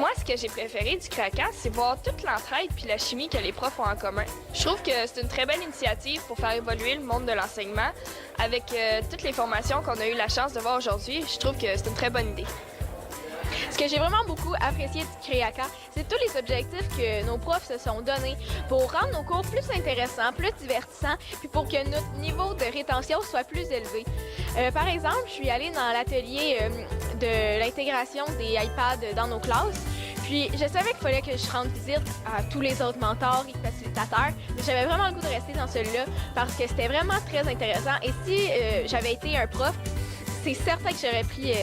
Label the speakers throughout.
Speaker 1: Moi, ce que j'ai préféré du Kraken, c'est voir toute l'entraide puis la chimie que les profs ont en commun. Je trouve que c'est une très belle initiative pour faire évoluer le monde de l'enseignement. Avec toutes les formations qu'on a eu la chance de voir aujourd'hui, je trouve que c'est une très bonne idée.
Speaker 2: Ce que j'ai vraiment beaucoup apprécié du Créaca, c'est tous les objectifs que nos profs se sont donnés pour rendre nos cours plus intéressants, plus divertissants, puis pour que notre niveau de rétention soit plus élevé. Par exemple, je suis allée dans l'atelier de l'intégration des iPads dans nos classes. Puis, je savais qu'il fallait que je rende visite à tous les autres mentors et facilitateurs, mais j'avais vraiment le goût de rester dans celui-là parce que c'était vraiment très intéressant. Et si j'avais été un prof, c'est certain que j'aurais pris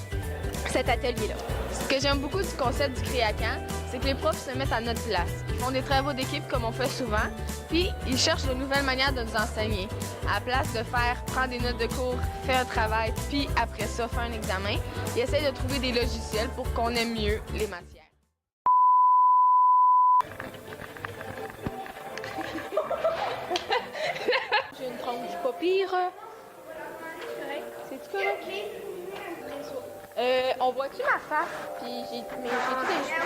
Speaker 2: cet atelier-là.
Speaker 3: Ce que j'aime beaucoup du concept du Créacan, c'est que les profs se mettent à notre place. Ils font des travaux d'équipe comme on fait souvent, puis ils cherchent de nouvelles manières de nous enseigner. À la place de prendre des notes de cours, faire un travail, puis après ça, faire un examen, ils essayent de trouver des logiciels pour qu'on aime mieux les matières.
Speaker 2: J'ai une tronche pas pire. C'est-tu correct? On voit-tu ma face? Puis j'ai tous les cheveux.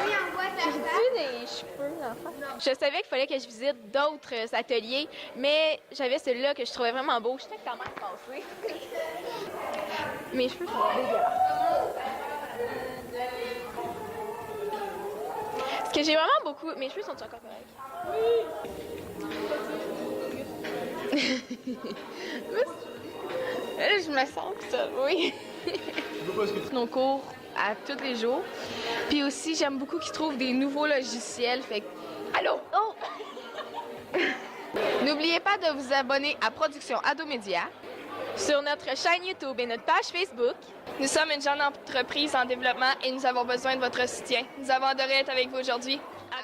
Speaker 4: Oui, on voit ta face.
Speaker 2: J'ai-tu des cheveux dans la face? Je savais qu'il fallait que je visite d'autres ateliers, mais j'avais celui-là que je trouvais vraiment beau. Je sais que ta mère passée. Mes cheveux sont dégueulasses. Ce que j'ai vraiment beaucoup... Mes cheveux sont encore corrects?
Speaker 3: Je me sens ça, oui. Nos cours à tous les jours. Puis aussi, j'aime beaucoup qu'ils trouvent des nouveaux logiciels. Fait que... Allô? Oh! N'oubliez pas de vous abonner à Production Ado Média
Speaker 2: Sur notre chaîne YouTube et notre page Facebook.
Speaker 1: Nous sommes une jeune entreprise en développement et nous avons besoin de votre soutien. Nous avons adoré être avec vous aujourd'hui. À